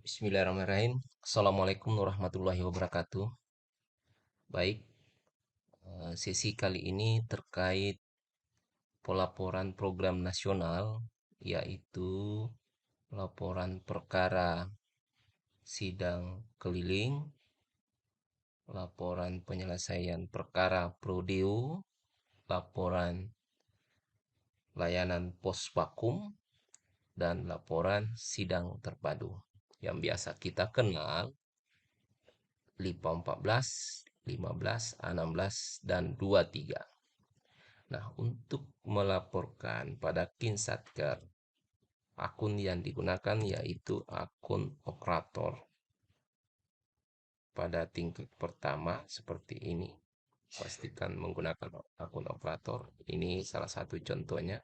Bismillahirrahmanirrahim. Assalamualaikum warahmatullahi wabarakatuh. Baik, sesi kali ini terkait pelaporan program nasional, yaitu laporan perkara sidang keliling, laporan penyelesaian perkara prodeo, laporan layanan pos vakum, dan laporan sidang terpadu yang biasa kita kenal LIPA 14, 15, 16, dan 23. Nah, untuk melaporkan pada Kinsatker, akun yang digunakan yaitu akun operator. Pada tingkat pertama seperti ini. Pastikan menggunakan akun operator. Ini salah satu contohnya.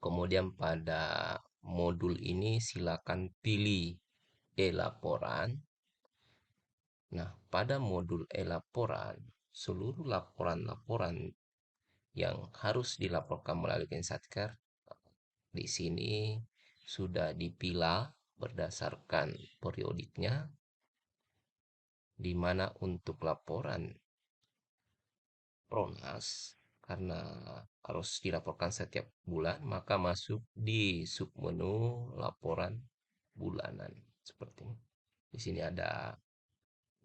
Kemudian pada modul ini silakan pilih e-laporan. Nah, pada modul e-laporan, seluruh laporan-laporan yang harus dilaporkan melalui Kinsatker di sini sudah dipilah berdasarkan periodiknya, di mana untuk laporan Pronas karena harus dilaporkan setiap bulan, maka masuk di submenu laporan bulanan seperti ini. Di sini ada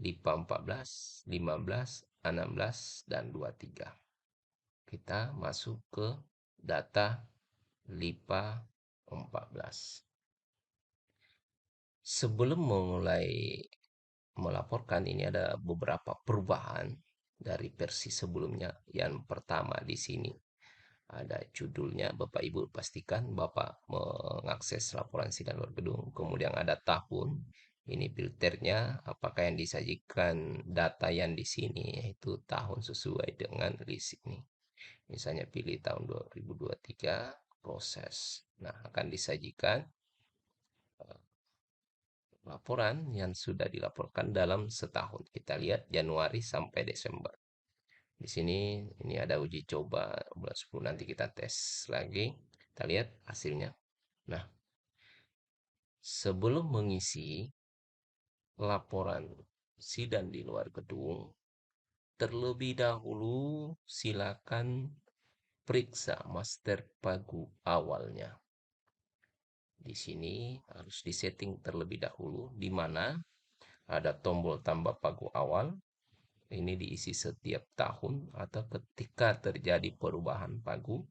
LIPA 14, 15, 16, dan 23. Kita masuk ke data LIPA 14. Sebelum memulai melaporkan, ini ada beberapa perubahan dari versi sebelumnya. Yang pertama di sini ada judulnya, Bapak Ibu pastikan Bapak mengakses laporan sidang luar gedung. Kemudian ada tahun, ini filternya apakah yang disajikan data yang di sini yaitu tahun sesuai dengan list ini. Misalnya pilih tahun 2023 proses. Nah, akan disajikan laporan yang sudah dilaporkan dalam setahun. Kita lihat Januari sampai Desember. Di sini ini ada uji coba bulan 10, nanti kita tes lagi. Kita lihat hasilnya. Nah, sebelum mengisi laporan sidang di luar gedung, terlebih dahulu silakan periksa master pagu awalnya. Di sini harus disetting terlebih dahulu, di mana ada tombol tambah pagu awal. Ini diisi setiap tahun atau ketika terjadi perubahan pagu.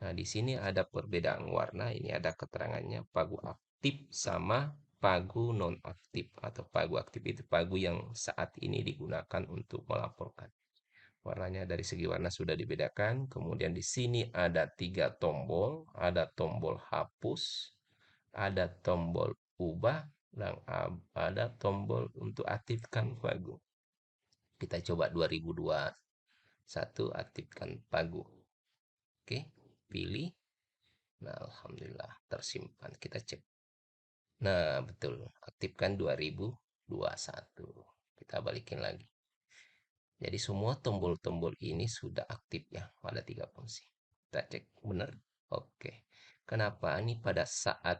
Nah, di sini ada perbedaan warna. Ini ada keterangannya pagu aktif sama pagu non-aktif. Atau pagu aktif itu pagu yang saat ini digunakan untuk melaporkan. Warnanya dari segi warna sudah dibedakan. Kemudian di sini ada 3 tombol. Ada tombol hapus, ada tombol ubah, dan ada tombol untuk aktifkan pagu. Kita coba 2021 aktifkan pagu. Oke, pilih. Nah, alhamdulillah tersimpan. Kita cek. Nah, betul. Aktifkan 2021. Kita balikin lagi. Jadi semua tombol-tombol ini sudah aktif ya pada 3 fungsi. Kita cek benar. Oke. Kenapa? Ini pada saat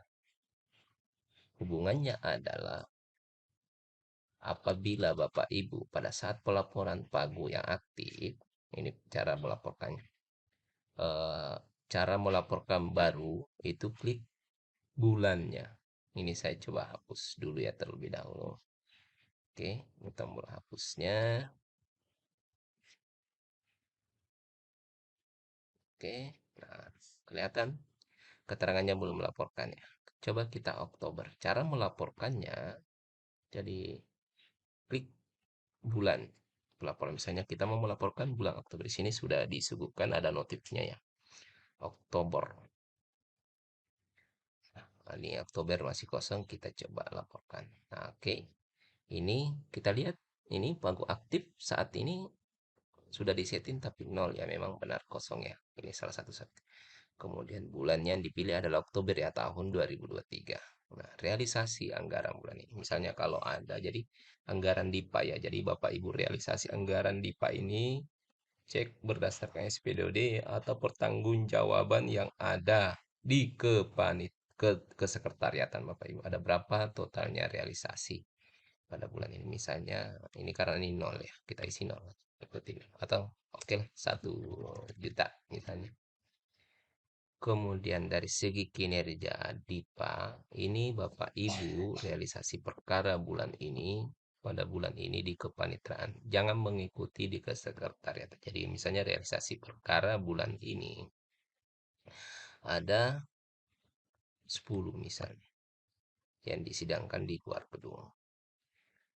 hubungannya adalah apabila Bapak Ibu pada saat pelaporan pagu yang aktif, ini cara melaporkannya. Cara melaporkan baru itu klik bulannya. Ini saya coba hapus dulu ya terlebih dahulu. Oke, ini tombol hapusnya. Oke, nah kelihatan keterangannya belum melaporkan ya. Coba kita Oktober. Cara melaporkannya, jadi klik bulan pelaporan. Misalnya kita mau melaporkan bulan Oktober. Di sini sudah disuguhkan ada notifnya ya. Oktober. Nah, ini Oktober masih kosong, kita coba laporkan. Nah, oke. Ini kita lihat, ini pagu aktif saat ini sudah disetting tapi nol ya, memang benar kosong ya. Ini salah satu set. Kemudian bulan yang dipilih adalah Oktober ya, tahun 2023. Nah, realisasi anggaran bulan ini. Misalnya kalau ada, jadi anggaran DIPA ya. Jadi Bapak Ibu realisasi anggaran DIPA ini cek berdasarkan SPDOD atau pertanggungjawaban yang ada di kesekretariatan Bapak Ibu. Ada berapa totalnya realisasi pada bulan ini? Misalnya ini karena ini nol ya, kita isi nol. Ikutin. Atau oke lah, 1 juta misalnya. Kemudian dari segi kinerja DIPA, ini Bapak Ibu realisasi perkara bulan ini pada bulan ini di kepanitraan. Jangan mengikuti di kesekretariat. Jadi misalnya realisasi perkara bulan ini ada 10 misalnya yang disidangkan di luar gedung.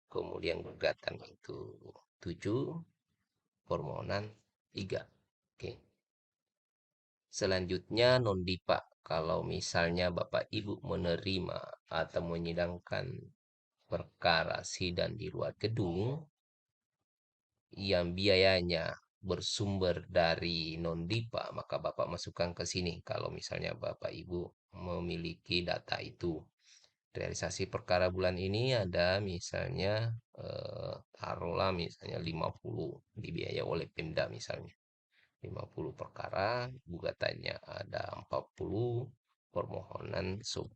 Kemudian gugatan itu 7, permohonan 3. Oke. Selanjutnya non-DIPA. Kalau misalnya Bapak Ibu menerima atau menyidangkan perkara sidang di luar gedung yang biayanya bersumber dari non-DIPA, maka Bapak masukkan ke sini kalau misalnya Bapak Ibu memiliki data itu. Realisasi perkara bulan ini ada misalnya taruhlah misalnya 50 dibiayai oleh Pemda misalnya. 50 perkara, gugatannya ada 40, permohonan sub.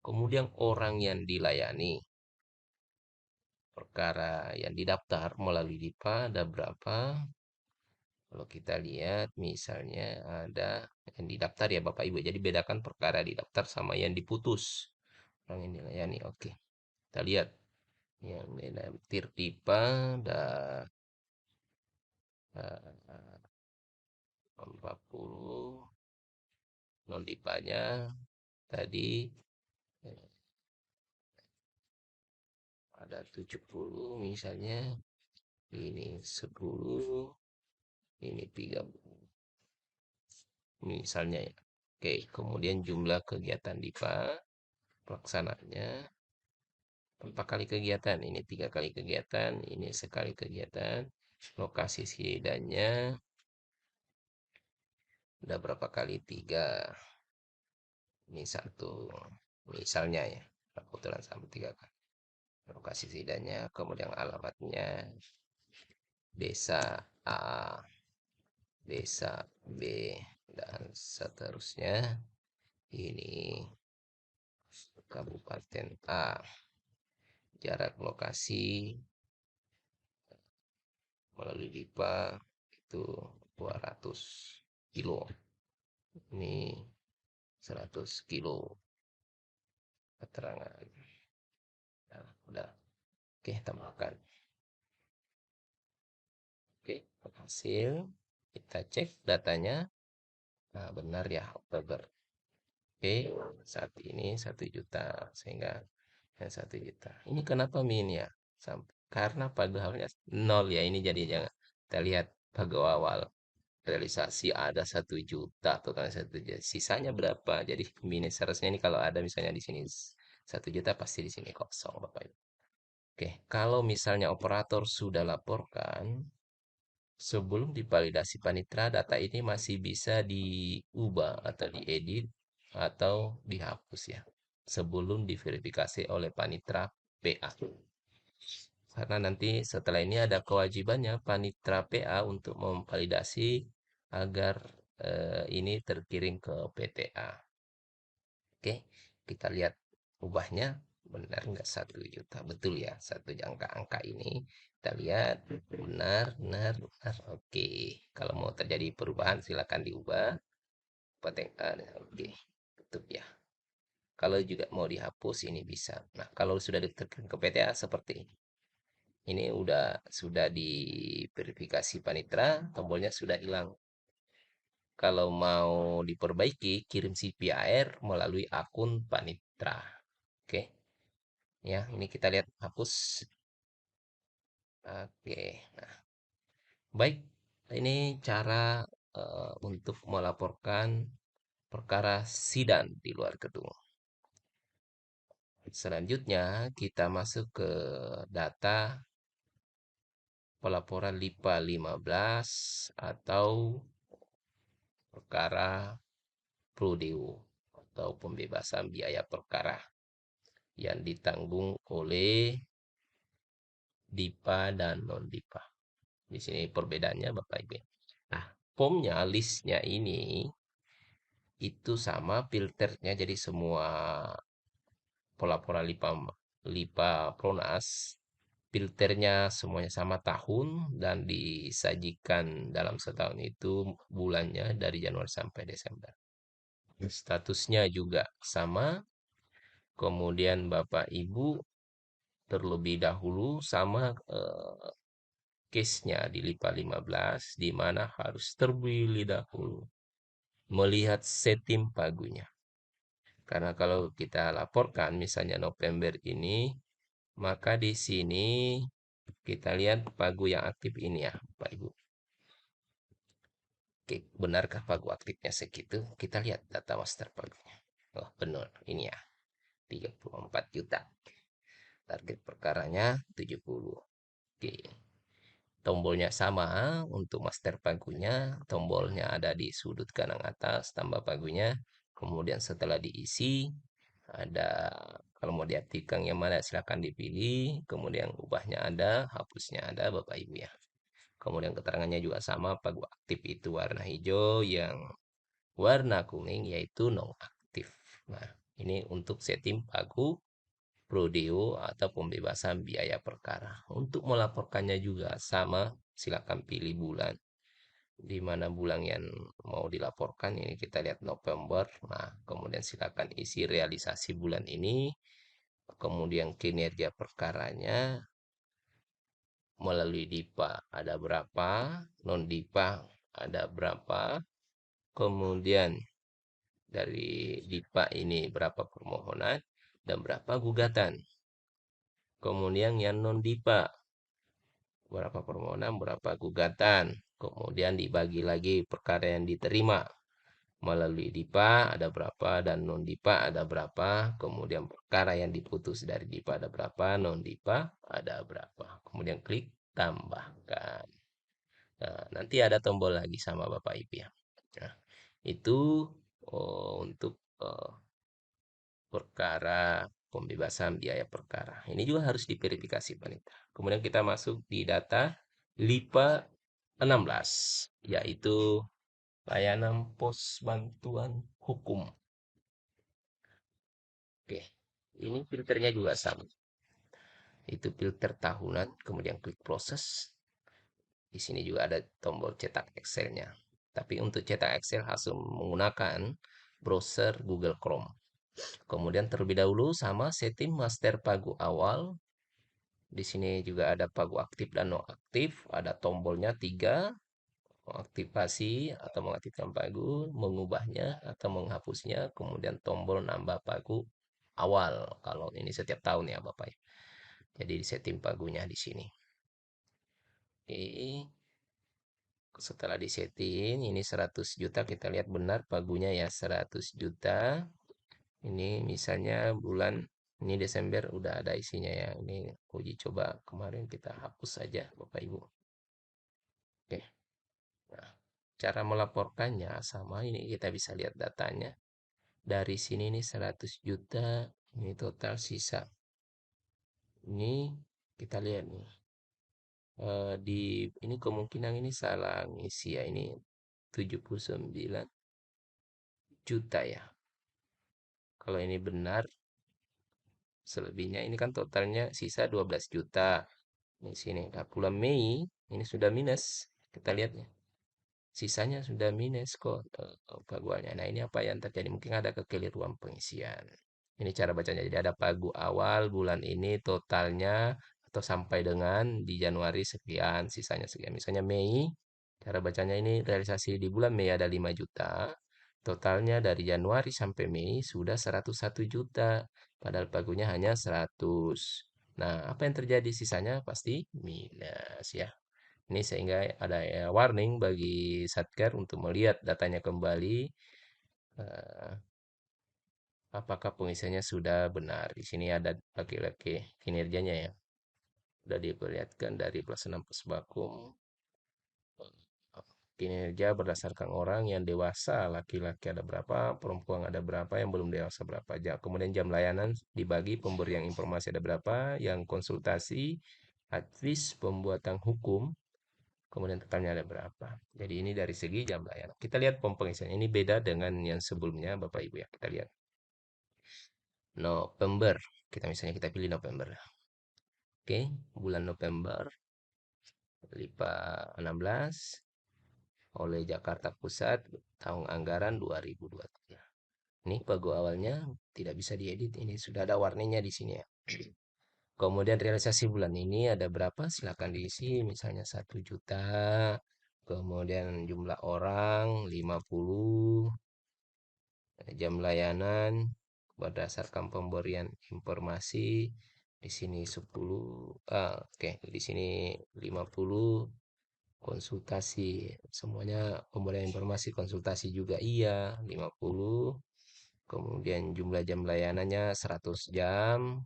Kemudian orang yang dilayani perkara yang didaftar melalui DIPA ada berapa? Kalau kita lihat misalnya ada yang didaftar ya Bapak Ibu. Jadi bedakan perkara didaftar sama yang diputus. Orang yang dilayani. Oke. Kita lihat yang didaftar DIPA ada 40, non DIPA-nya tadi eh, ada 70 misalnya, ini 10, ini 30 misalnya ya. Oke, kemudian jumlah kegiatan DIPA pelaksananya berapa kali kegiatan? Ini 3 kali kegiatan, ini sekali kegiatan. Lokasi sidangnya udah berapa kali? 3. Ini 1. Misalnya ya, kebetulan sama 3 kali. Lokasi sidangnya, kemudian alamatnya desa A, desa B, dan seterusnya. Ini Kabupaten A. Jarak lokasi melalui DIPA itu 200 kilo. Ini 100 kilo keterangan. Nah, udah. Oke, tambahkan. Oke, hasil. Kita cek datanya. Nah, benar ya, Oktober. Oke, saat ini 1 juta. Sehingga yang 1 juta. Ini kenapa min ya? Karena pagalnya nol ya. Ini jadi jangan. Kita lihat pagal awal. Realisasi ada 1 juta, totalnya 1 juta. Sisanya berapa? Jadi minus seharusnya ini kalau ada misalnya di sini 1 juta pasti di sini kosong, Bapak Ibu. Oke, kalau misalnya operator sudah laporkan, sebelum divalidasi panitra, data ini masih bisa diubah atau diedit atau dihapus ya. Sebelum diverifikasi oleh panitra PA. Karena nanti setelah ini ada kewajibannya panitra PA untuk memvalidasi agar ini terkirim ke PTA. Oke, kita lihat ubahnya benar nggak 1 juta, betul ya satu angka ini. Kita lihat benar, benar, benar. Oke, kalau mau terjadi perubahan silakan diubah. Oke, tutup ya. Kalau juga mau dihapus ini bisa. Nah, kalau sudah diterkirim ke PTA seperti ini. Ini sudah diverifikasi panitra, tombolnya sudah hilang. Kalau mau diperbaiki, kirim CPR melalui akun panitra. Oke. Ya, ini kita lihat hapus. Oke. Nah, baik. Ini cara untuk melaporkan perkara sidang di luar gedung. Selanjutnya kita masuk ke data pelaporan LIPA 15 atau perkara prodeo atau pembebasan biaya perkara yang ditanggung oleh DIPA dan non-DIPA. Di sini perbedaannya Bapak Ibu. Nah, formnya listnya ini itu sama filternya, jadi semua pola-pola lipa Pronas filternya semuanya sama tahun dan disajikan dalam setahun itu bulannya dari Januari sampai Desember. Statusnya juga sama, kemudian Bapak Ibu terlebih dahulu sama case-nya di LIPA 15 di mana harus terlebih dahulu melihat setim pagunya. Karena kalau kita laporkan misalnya November ini, maka di sini kita lihat pagu yang aktif ini ya, Pak Ibu. Oke, benarkah pagu aktifnya segitu? Kita lihat data master pagunya. Oh, benar. Ini ya, 34 juta. Target perkaranya 70. Oke. Tombolnya sama untuk master pagunya. Tombolnya ada di sudut kanan atas tambah pagunya. Kemudian setelah diisi, ada kalau mau diaktifkan yang mana silakan dipilih. Kemudian ubahnya ada, hapusnya ada Bapak Ibu ya. Kemudian keterangannya juga sama, pagu aktif itu warna hijau, yang warna kuning yaitu nonaktif. Nah, ini untuk setting pagu prodeo atau pembebasan biaya perkara. Untuk melaporkannya juga sama, silakan pilih bulan. Di mana bulan yang mau dilaporkan ini kita lihat November. Nah, kemudian silakan isi realisasi bulan ini, kemudian kinerja perkaranya melalui DIPA ada berapa, non DIPA ada berapa, kemudian dari DIPA ini berapa permohonan dan berapa gugatan. Kemudian yang non DIPA berapa permohonan, berapa gugatan. Kemudian dibagi lagi perkara yang diterima melalui DIPA ada berapa dan non DIPA ada berapa. Kemudian perkara yang diputus dari DIPA ada berapa, non DIPA ada berapa. Kemudian klik tambahkan. Nah, nanti ada tombol lagi sama Bapak Ibu ya. Nah, itu untuk perkara pembebasan biaya perkara. Ini juga harus diverifikasi Panitra. Kemudian kita masuk di data LIPA 16, yaitu layanan pos bantuan hukum. Oke, ini filternya juga sama. Itu filter tahunan, kemudian klik proses. Di sini juga ada tombol cetak Excel-nya. Tapi untuk cetak Excel harus menggunakan browser Google Chrome. Kemudian terlebih dahulu sama setting master pagu awal. Di sini juga ada pagu aktif dan non aktif. Ada tombolnya 3. Mengaktifasi atau mengaktifkan pagu, mengubahnya atau menghapusnya. Kemudian tombol nambah pagu awal. Kalau ini setiap tahun ya Bapak ya. Jadi setting pagunya di sini. Oke. Setelah disetting ini 100 juta, kita lihat benar pagunya ya 100 juta. Ini misalnya bulan ini Desember udah ada isinya ya. Ini uji coba kemarin kita hapus saja Bapak Ibu. Oke. Nah, cara melaporkannya sama, ini kita bisa lihat datanya. Dari sini ini 100 juta, ini total sisa. Ini kita lihat nih. Di ini kemungkinan ini salah ngisi ya, ini 79 juta ya. Kalau ini benar, selebihnya ini kan totalnya sisa 12 juta. Di sini, nah, bulan Mei ini sudah minus. Kita lihat ya. Sisanya sudah minus kok paguannya. Nah, ini apa yang terjadi? Mungkin ada kekeliruan pengisian. Ini cara bacanya. Jadi ada pagu awal bulan ini totalnya atau sampai dengan di Januari sekian, sisanya sekian. Misalnya Mei, cara bacanya ini realisasi di bulan Mei ada 5 juta. Totalnya dari Januari sampai Mei sudah 101 juta. Padahal pagunya hanya 100. Nah, apa yang terjadi? Sisanya pasti minus ya. Ini sehingga ada warning bagi Satker untuk melihat datanya kembali, eh, apakah pengisiannya sudah benar. Di sini ada laki-laki kinerjanya ya. Sudah diperlihatkan dari pelaksanaan Pusbakum. Kinerja berdasarkan orang yang dewasa, laki-laki ada berapa, perempuan ada berapa, yang belum dewasa berapa. Kemudian jam layanan dibagi, pemberian informasi ada berapa, yang konsultasi, advis pembuatan hukum kemudian totalnya ada berapa. Jadi ini dari segi jam layanan. Kita lihat pom pengisian ini beda dengan yang sebelumnya Bapak Ibu ya. Kita lihat November. Kita pilih November. Oke, bulan November LIPA 16 oleh Jakarta Pusat tahun anggaran 2023. Ini pagu awalnya tidak bisa diedit. Ini sudah ada warnanya di sini ya. Kemudian realisasi bulan ini ada berapa? Silakan diisi. Misalnya 1 juta. Kemudian jumlah orang 50. Jam layanan berdasarkan pemberian informasi di sini 10. Oke, di sini 50. Konsultasi semuanya pemberian informasi konsultasi juga iya 50. Kemudian jumlah jam layanannya 100 jam.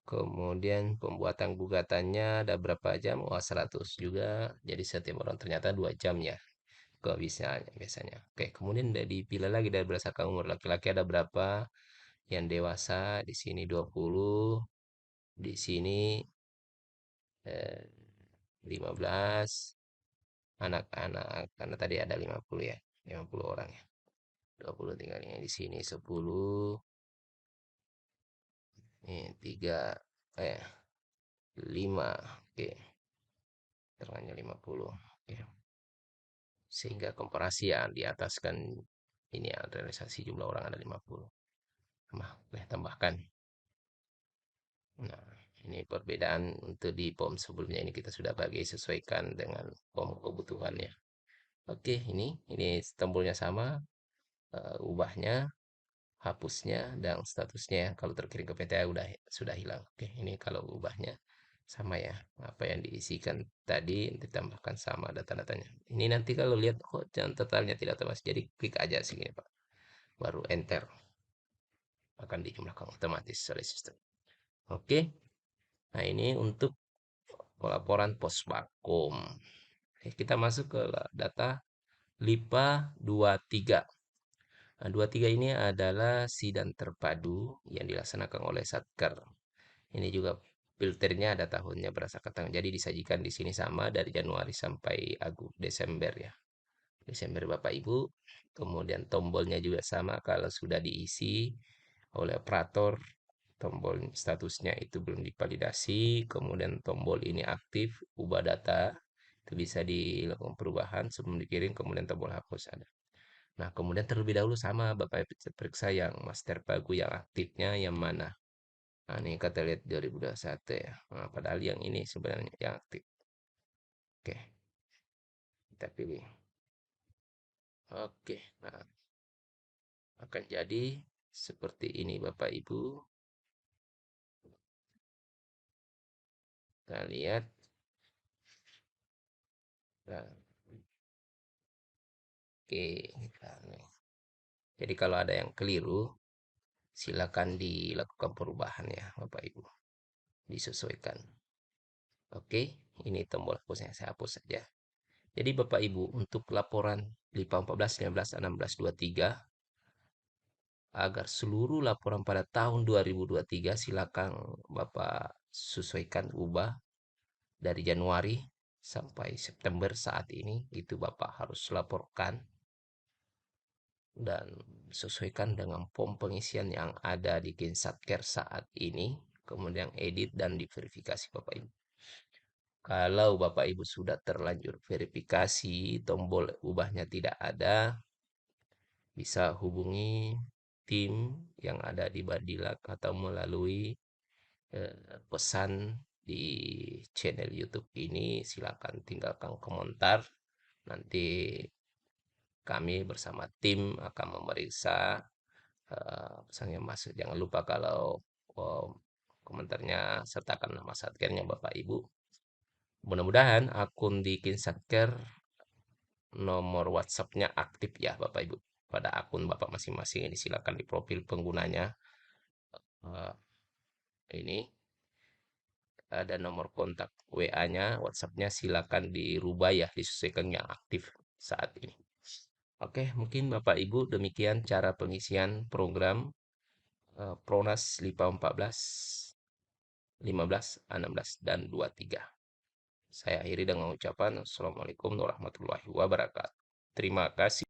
Kemudian pembuatan gugatannya ada berapa jam? Wah, 100 juga. Jadi setiap orang ternyata 2 jam ya. Kok bisa biasanya. Oke, kemudian udah dipilih lagi dari berdasarkan umur laki-laki ada berapa? Yang dewasa di sini 20, di sini 15, anak-anak karena tadi ada 50 ya. 50 orang ya. 20 tinggalnya di sini 10, ini 3, 5. Oke, terangnya 50. Oke. Sehingga komparasi ya di atas kan ini ya realisasi jumlah orang ada 50. Boleh tambahkan. Nah, ini perbedaan untuk di POM sebelumnya ini kita sudah bagi sesuaikan dengan POM kebutuhannya. Oke, ini tombolnya sama, ubahnya, hapusnya, dan statusnya. Kalau terkirim ke PTA sudah hilang. Oke, ini kalau ubahnya sama ya. Apa yang diisikan tadi ditambahkan sama data-datanya. Ini nanti kalau lihat kok jangan totalnya tidak otomatis. Jadi klik aja sini Pak. Baru enter akan dijumlahkan otomatis oleh sistem. Oke. Nah, ini untuk pelaporan pos vakum. Kita masuk ke data LIPA 23. Nah, 23 ini adalah sidang terpadu yang dilaksanakan oleh Satker. Ini juga filternya ada tahunnya berdasarkan tahun. Jadi disajikan di sini sama dari Januari sampai Desember ya. Desember Bapak Ibu. Kemudian tombolnya juga sama kalau sudah diisi oleh operator. Tombol statusnya itu belum divalidasi. Kemudian tombol ini aktif, ubah data. Itu bisa dilakukan perubahan sebelum dikirim. Kemudian tombol hapus ada. Nah, kemudian terlebih dahulu sama Bapak Ibu periksa yang master pagu yang aktifnya yang mana. Nah, ini kita lihat 2021 ya. Nah, padahal yang ini sebenarnya yang aktif. Oke, kita pilih. Oke, nah akan jadi seperti ini Bapak Ibu. Kita lihat. Nah, oke, jadi kalau ada yang keliru, silakan dilakukan perubahan ya Bapak Ibu. Disesuaikan. Oke, ini tombol hapusnya saya hapus saja. Jadi Bapak Ibu untuk laporan LIPA 14, 15, 16, 23 agar seluruh laporan pada tahun 2023 silakan Bapak sesuaikan ubah dari Januari sampai September saat ini itu Bapak harus laporkan dan sesuaikan dengan pom pengisian yang ada di Kinsatker saat ini, kemudian edit dan diverifikasi Bapak Ibu. Kalau Bapak Ibu sudah terlanjur verifikasi, tombol ubahnya tidak ada, bisa hubungi tim yang ada di Badilak atau melalui pesan di channel YouTube ini. Silakan tinggalkan komentar. Nanti kami bersama tim akan memeriksa pesannya masuk. Jangan lupa kalau komentarnya sertakan nama satkernya Bapak Ibu. Mudah-mudahan akun di Kinsatker nomor WhatsApp-nya aktif ya Bapak Ibu. Pada akun Bapak masing-masing ini silakan di profil penggunanya eh, ini ada nomor kontak WA-nya, WhatsApp-nya silakan dirubah ya, disesuaikan yang aktif saat ini. Oke, mungkin Bapak Ibu demikian cara pengisian program Pronas LIPA 14, 15, 16, dan 23. Saya akhiri dengan ucapan Assalamualaikum warahmatullahi wabarakatuh. Terima kasih.